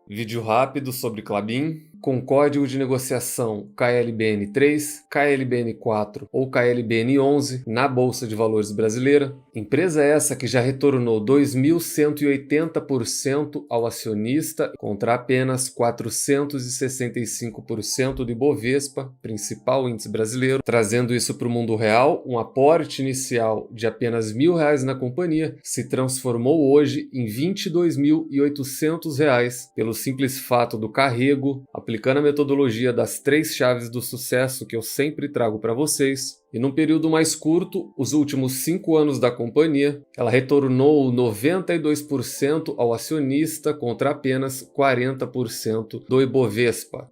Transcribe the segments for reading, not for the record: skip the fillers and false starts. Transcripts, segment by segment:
Vídeo rápido sobre Klabin, com código de negociação KLBN3, KLBN4 ou KLBN11 na Bolsa de Valores brasileira. Empresa essa que já retornou 2.180% ao acionista contra apenas 465% do Ibovespa, principal índice brasileiro. Trazendo isso para o mundo real, um aporte inicial de apenas R$ 1.000 na companhia se transformou hoje em R$ 22.800 pelo simples fato do carrego, aplicando a metodologia das 3 chaves do sucesso que eu sempre trago para vocês. E num período mais curto, os últimos 5 anos da companhia, ela retornou 92% ao acionista contra apenas 40% do Ibovespa.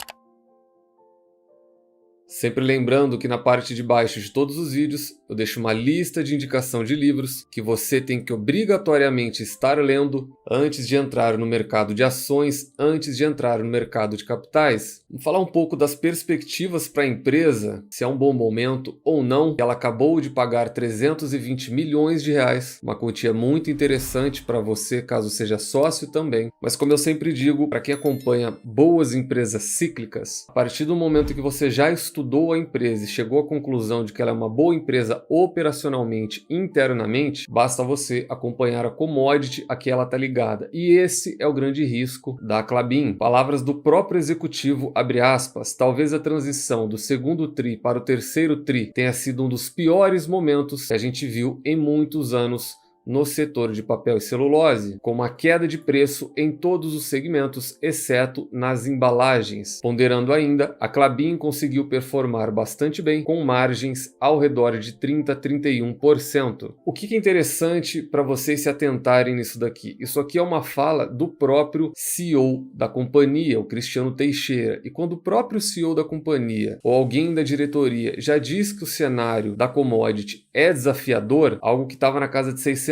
Sempre lembrando que na parte de baixo de todos os vídeos eu deixo uma lista de indicação de livros que você tem que obrigatoriamente estar lendo antes de entrar no mercado de ações, antes de entrar no mercado de capitais. Vamos falar um pouco das perspectivas para a empresa, se é um bom momento ou não. Ela acabou de pagar R$ 320 milhões, uma quantia muito interessante para você caso seja sócio também. Mas como eu sempre digo, para quem acompanha boas empresas cíclicas, a partir do momento que você já estudou a empresa e chegou à conclusão de que ela é uma boa empresa operacionalmente, internamente, basta você acompanhar a commodity a que ela está ligada. E esse é o grande risco da Klabin. Palavras do próprio executivo, abre aspas, talvez a transição do segundo TRI para o terceiro TRI tenha sido um dos piores momentos que a gente viu em muitos anos no setor de papel e celulose, com uma queda de preço em todos os segmentos, exceto nas embalagens. Ponderando ainda, a Klabin conseguiu performar bastante bem, com margens ao redor de 30% a 31%. O que é interessante para vocês se atentarem nisso daqui? Isso aqui é uma fala do próprio CEO da companhia, o Cristiano Teixeira. E quando o próprio CEO da companhia ou alguém da diretoria já diz que o cenário da commodity é desafiador, algo que estava na casa de $630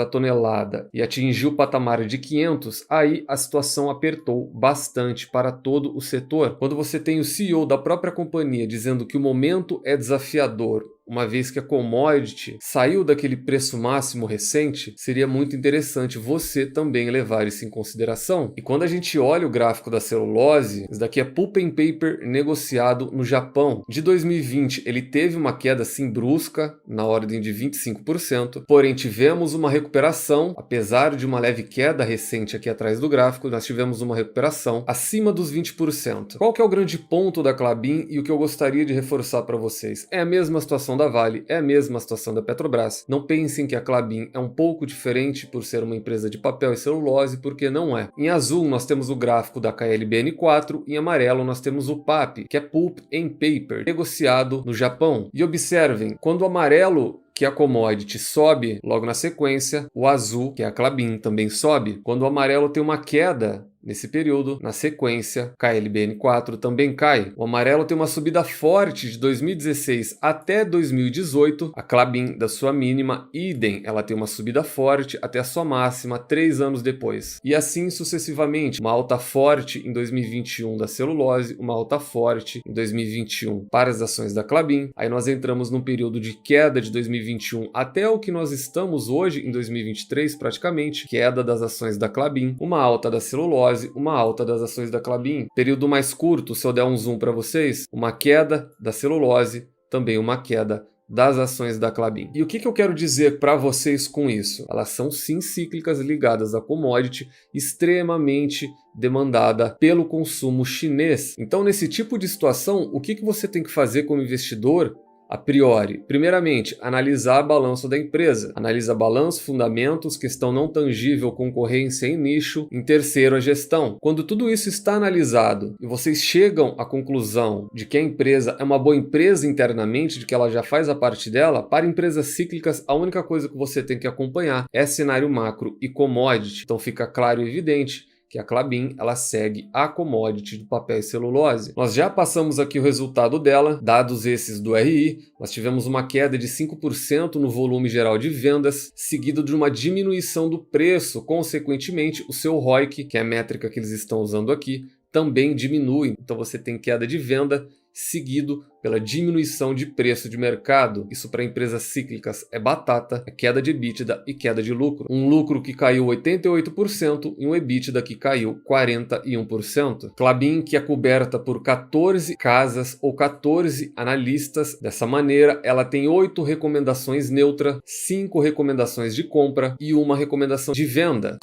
a tonelada e atingiu o patamar de 500, aí a situação apertou bastante para todo o setor. Quando você tem o CEO da própria companhia dizendo que o momento é desafiador, uma vez que a commodity saiu daquele preço máximo recente, seria muito interessante você também levar isso em consideração. E quando a gente olha o gráfico da celulose, isso daqui é pulp and paper negociado no Japão. De 2020, ele teve uma queda assim brusca, na ordem de 25%, porém tivemos uma recuperação, apesar de uma leve queda recente aqui atrás do gráfico, nós tivemos uma recuperação acima dos 20%. Qual que é o grande ponto da Klabin e o que eu gostaria de reforçar para vocês? É a mesma situação da Vale, é a mesma situação da Petrobras. Não pensem que a Klabin é um pouco diferente por ser uma empresa de papel e celulose, porque não é. Em azul nós temos o gráfico da KLBN4, em amarelo nós temos o PAP, que é Pulp and Paper, negociado no Japão. E observem, quando o amarelo, que a commodity, sobe logo na sequência, o azul, que é a Klabin, também sobe. Quando o amarelo tem uma queda nesse período, na sequência, KLBN4 também cai. O amarelo tem uma subida forte de 2016 até 2018. A Klabin, da sua mínima, idem, ela tem uma subida forte até a sua máxima 3 anos depois. E assim sucessivamente, uma alta forte em 2021 da celulose, uma alta forte em 2021 para as ações da Klabin. Aí nós entramos num período de queda de 2021 até o que nós estamos hoje, em 2023 praticamente, queda das ações da Klabin, uma alta da celulose, uma alta das ações da Klabin. Período mais curto, se eu der um zoom para vocês, uma queda da celulose, também uma queda das ações da Klabin. E o que eu quero dizer para vocês com isso? Elas são sim cíclicas ligadas à commodity, extremamente demandada pelo consumo chinês. Então, nesse tipo de situação, o que você tem que fazer como investidor? A priori, primeiramente, analisar balanço da empresa. Analisa balanço, fundamentos, questão não tangível, concorrência em nicho. Em terceiro, a gestão. Quando tudo isso está analisado e vocês chegam à conclusão de que a empresa é uma boa empresa internamente, de que ela já faz a parte dela, para empresas cíclicas, a única coisa que você tem que acompanhar é cenário macro e commodity. Então fica claro e evidente que a Klabin, ela segue a commodity do papel e celulose. Nós já passamos aqui o resultado dela, dados esses do RI, nós tivemos uma queda de 5% no volume geral de vendas, seguido de uma diminuição do preço, consequentemente o seu ROIC, que é a métrica que eles estão usando aqui, também diminui. Então você tem queda de venda seguido pela diminuição de preço de mercado. Isso para empresas cíclicas é batata, é queda de EBITDA e queda de lucro. Um lucro que caiu 88% e um EBITDA que caiu 41%. Klabin, que é coberta por 14 casas ou 14 analistas. Dessa maneira, ela tem 8 recomendações neutras, 5 recomendações de compra e uma recomendação de venda.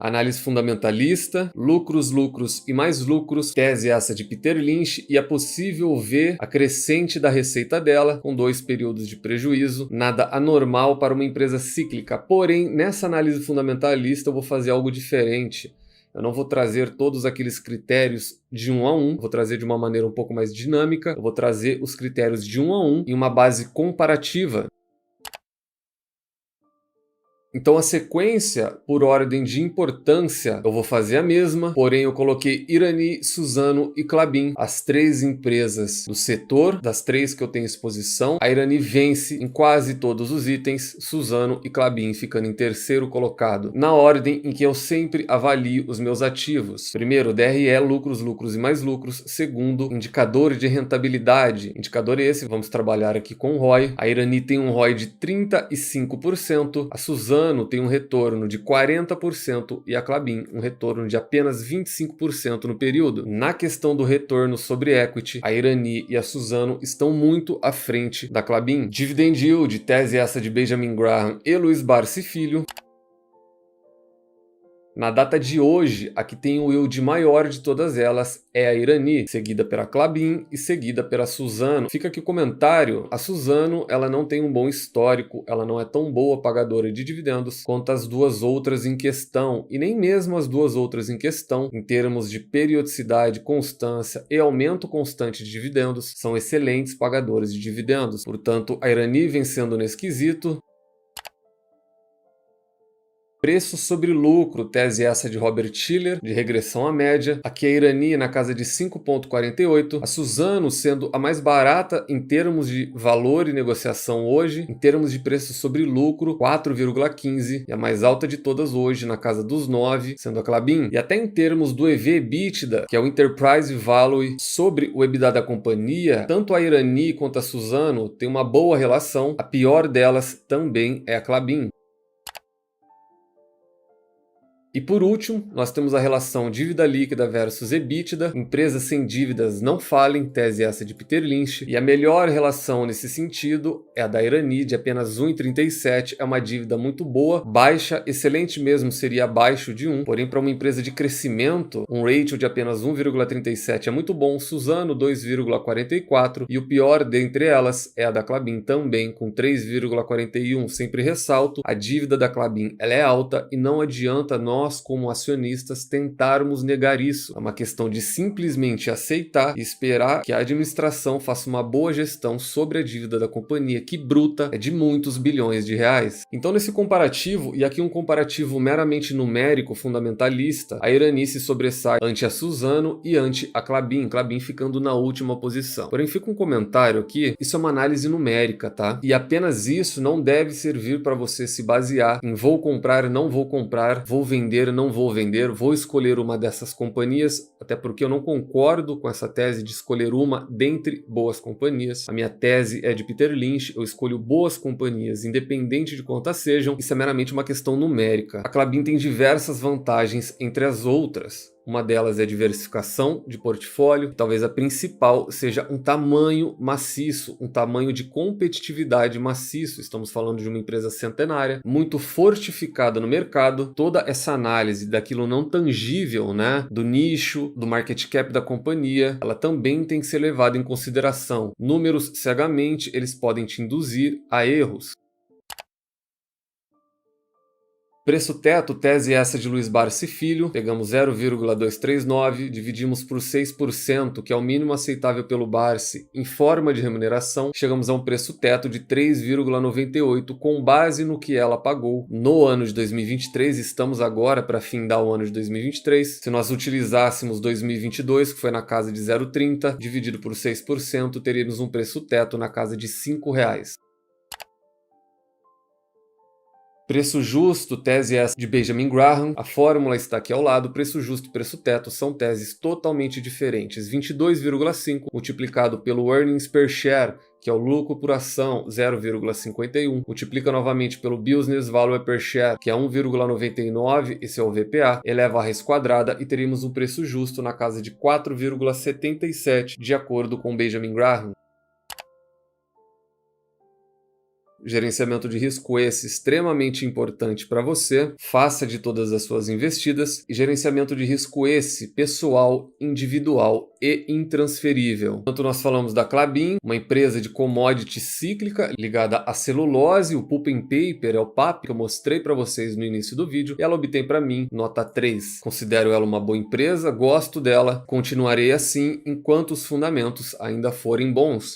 Análise fundamentalista, lucros, lucros e mais lucros, tese essa de Peter Lynch e é possível ver a crescente da receita dela com 2 períodos de prejuízo, nada anormal para uma empresa cíclica. Porém, nessa análise fundamentalista eu vou fazer algo diferente. Eu não vou trazer todos aqueles critérios de 1 a 1, vou trazer de uma maneira um pouco mais dinâmica, eu vou trazer os critérios de 1 a 1 em uma base comparativa. Então a sequência, por ordem de importância, eu vou fazer a mesma, porém eu coloquei Irani, Suzano e Klabin, as 3 empresas do setor, das 3 que eu tenho exposição. A Irani vence em quase todos os itens, Suzano e Klabin ficando em terceiro colocado, na ordem em que eu sempre avalio os meus ativos. Primeiro, DRE, lucros, lucros e mais lucros. Segundo, indicador de rentabilidade. Indicador esse, vamos trabalhar aqui com o ROI. A Irani tem um ROI de 35%, a Suzano tem um retorno de 40% e a Klabin um retorno de apenas 25% no período. Na questão do retorno sobre equity, a Irani e a Suzano estão muito à frente da Klabin. Dividend yield, tese essa de Benjamin Graham e Luiz Barsi Filho. Na data de hoje, a que tem o yield maior de todas elas é a Irani, seguida pela Klabin e seguida pela Suzano. Fica aqui o comentário, a Suzano ela não tem um bom histórico, ela não é tão boa pagadora de dividendos quanto as duas outras em questão, e nem mesmo as duas outras em questão, em termos de periodicidade, constância e aumento constante de dividendos, são excelentes pagadores de dividendos. Portanto, a Irani vencendo nesse quesito. Preço sobre lucro, tese essa de Robert Shiller, de regressão à média. Aqui a Irani na casa de 5,48. A Suzano sendo a mais barata em termos de valor e negociação hoje. Em termos de preço sobre lucro, 4,15. E a mais alta de todas hoje, na casa dos 9, sendo a Klabin. E até em termos do EV/EBITDA, que é o Enterprise Value sobre o EBITDA da companhia, tanto a Irani quanto a Suzano têm uma boa relação. A pior delas também é a Klabin. E por último, nós temos a relação dívida líquida versus EBITDA. Empresas sem dívidas não falem, tese essa de Peter Lynch. E a melhor relação nesse sentido é a da Irani, de apenas 1,37. É uma dívida muito boa, baixa, excelente mesmo seria abaixo de 1. Porém, para uma empresa de crescimento, um ratio de apenas 1,37 é muito bom. Suzano, 2,44. E o pior dentre elas é a da Klabin também, com 3,41. Sempre ressalto, a dívida da Klabin ela é alta e não adianta nós, como acionistas, tentarmos negar isso. É uma questão de simplesmente aceitar e esperar que a administração faça uma boa gestão sobre a dívida da companhia, que bruta é de muitos bilhões de reais. Então, nesse comparativo, e aqui um comparativo meramente numérico, fundamentalista, a Irani se sobressai ante a Suzano e ante a Klabin, Klabin ficando na última posição. Porém, fica um comentário aqui, isso é uma análise numérica, tá? E apenas isso não deve servir para você se basear em vou comprar, não vou comprar, vou vender, não vou vender, vou escolher uma dessas companhias, até porque eu não concordo com essa tese de escolher uma dentre boas companhias. A minha tese é de Peter Lynch, eu escolho boas companhias, independente de quantas sejam, isso é meramente uma questão numérica. A Klabin tem diversas vantagens entre as outras. Uma delas é a diversificação de portfólio, talvez a principal seja um tamanho maciço, um tamanho de competitividade maciço. Estamos falando de uma empresa centenária, muito fortificada no mercado. Toda essa análise daquilo não tangível, né, do nicho, do market cap da companhia, ela também tem que ser levada em consideração. Números, cegamente, eles podem te induzir a erros. Preço teto, tese essa de Luiz Barsi Filho, pegamos 0,239, dividimos por 6%, que é o mínimo aceitável pelo Barsi em forma de remuneração, chegamos a um preço teto de 3,98, com base no que ela pagou no ano de 2023, estamos agora para findar o ano de 2023, se nós utilizássemos 2022, que foi na casa de 0,30, dividido por 6%, teríamos um preço teto na casa de R$ 5. Preço justo, tese essa de Benjamin Graham, a fórmula está aqui ao lado. Preço justo e preço teto são teses totalmente diferentes. 22,5 multiplicado pelo earnings per share, que é o lucro por ação, 0,51, multiplica novamente pelo Business Value per Share, que é 1,99, esse é o VPA, eleva a raiz quadrada e teríamos um preço justo na casa de 4,77, de acordo com Benjamin Graham. Gerenciamento de risco esse extremamente importante para você, faça de todas as suas investidas, e gerenciamento de risco esse pessoal, individual e intransferível. Tanto nós falamos da Klabin, uma empresa de commodity cíclica ligada à celulose, o pulp and paper é o PAP que eu mostrei para vocês no início do vídeo, e ela obtém para mim nota 3. Considero ela uma boa empresa, gosto dela, continuarei assim enquanto os fundamentos ainda forem bons.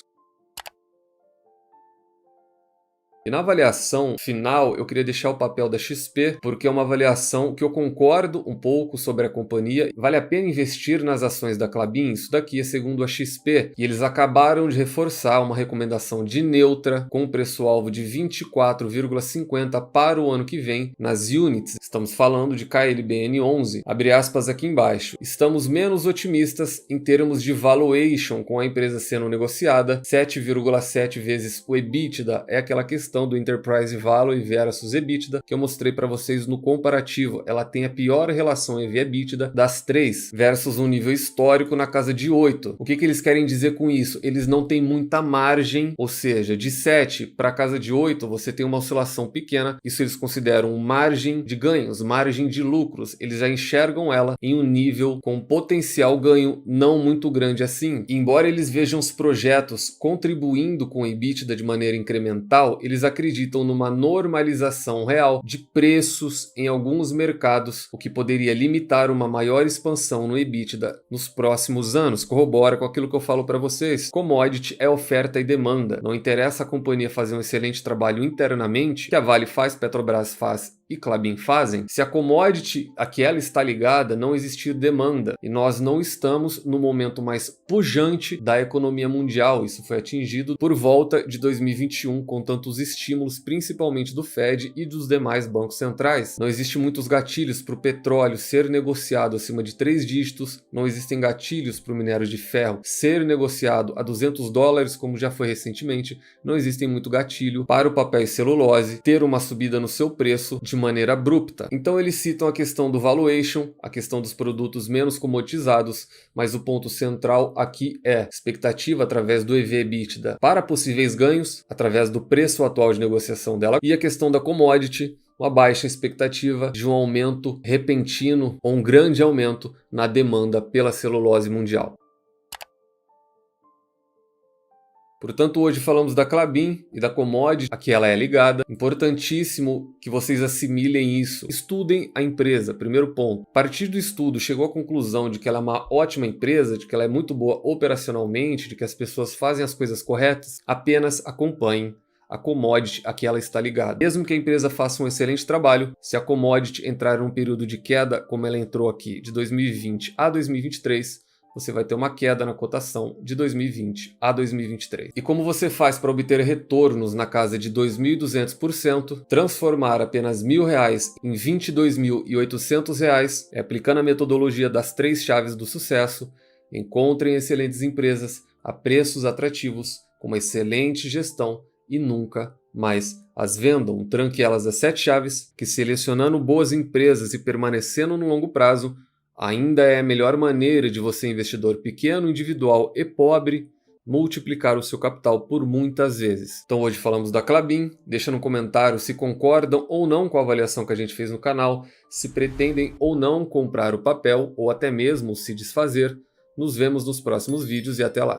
E na avaliação final, eu queria deixar o papel da XP, porque é uma avaliação que eu concordo um pouco sobre a companhia. Vale a pena investir nas ações da Klabin? Isso daqui é segundo a XP. E eles acabaram de reforçar uma recomendação de neutra, com um preço-alvo de 24,50 para o ano que vem, nas units. Estamos falando de KLBN 11. Abre aspas aqui embaixo. Estamos menos otimistas em termos de valuation, com a empresa sendo negociada. 7,7 vezes o EBITDA é aquela questão do Enterprise Value versus EBITDA, que eu mostrei para vocês no comparativo. Ela tem a pior relação EV/EBITDA das três, versus um nível histórico na casa de 8. O que eles querem dizer com isso? Eles não têm muita margem, ou seja, de 7 para a casa de 8, você tem uma oscilação pequena. Isso eles consideram margem de ganhos, margem de lucros. Eles já enxergam ela em um nível com potencial ganho não muito grande assim. E embora eles vejam os projetos contribuindo com o EBITDA de maneira incremental, eles acreditam numa normalização real de preços em alguns mercados, o que poderia limitar uma maior expansão no EBITDA nos próximos anos. Corrobora com aquilo que eu falo para vocês. Commodity é oferta e demanda. Não interessa a companhia fazer um excelente trabalho internamente, que a Vale faz, Petrobras faz e Klabin fazem. Se a commodity a que ela está ligada não existir demanda, e nós não estamos no momento mais pujante da economia mundial, isso foi atingido por volta de 2021 com tantos estímulos, principalmente do Fed e dos demais bancos centrais. Não existem muitos gatilhos para o petróleo ser negociado acima de 3 dígitos, não existem gatilhos para o minério de ferro ser negociado a $200, como já foi recentemente, não existem muito gatilho para o papel e celulose ter uma subida no seu preço de maneira abrupta. Então eles citam a questão do valuation, a questão dos produtos menos comoditizados, mas o ponto central aqui é expectativa através do EV/EBITDA para possíveis ganhos, através do preço atual de negociação dela, e a questão da commodity, uma baixa expectativa de um aumento repentino ou um grande aumento na demanda pela celulose mundial. Portanto, hoje falamos da Klabin e da commodity a que ela é ligada. Importantíssimo que vocês assimilem isso. Estudem a empresa, primeiro ponto. A partir do estudo, chegou à conclusão de que ela é uma ótima empresa, de que ela é muito boa operacionalmente, de que as pessoas fazem as coisas corretas, apenas acompanhem a commodity a que ela está ligada. Mesmo que a empresa faça um excelente trabalho, se a commodity entrar em um período de queda, como ela entrou aqui, de 2020 a 2023, você vai ter uma queda na cotação de 2020 a 2023. E como você faz para obter retornos na casa de 2.200%, transformar apenas R$1.000 em R$22.800, aplicando a metodologia das 3 chaves do sucesso, encontrem excelentes empresas a preços atrativos, com uma excelente gestão e nunca mais as vendam. Tranque elas às 7 chaves, que selecionando boas empresas e permanecendo no longo prazo, ainda é a melhor maneira de você, investidor pequeno, individual e pobre, multiplicar o seu capital por muitas vezes. Então hoje falamos da Klabin. Deixa no comentário se concordam ou não com a avaliação que a gente fez no canal, se pretendem ou não comprar o papel ou até mesmo se desfazer. Nos vemos nos próximos vídeos e até lá.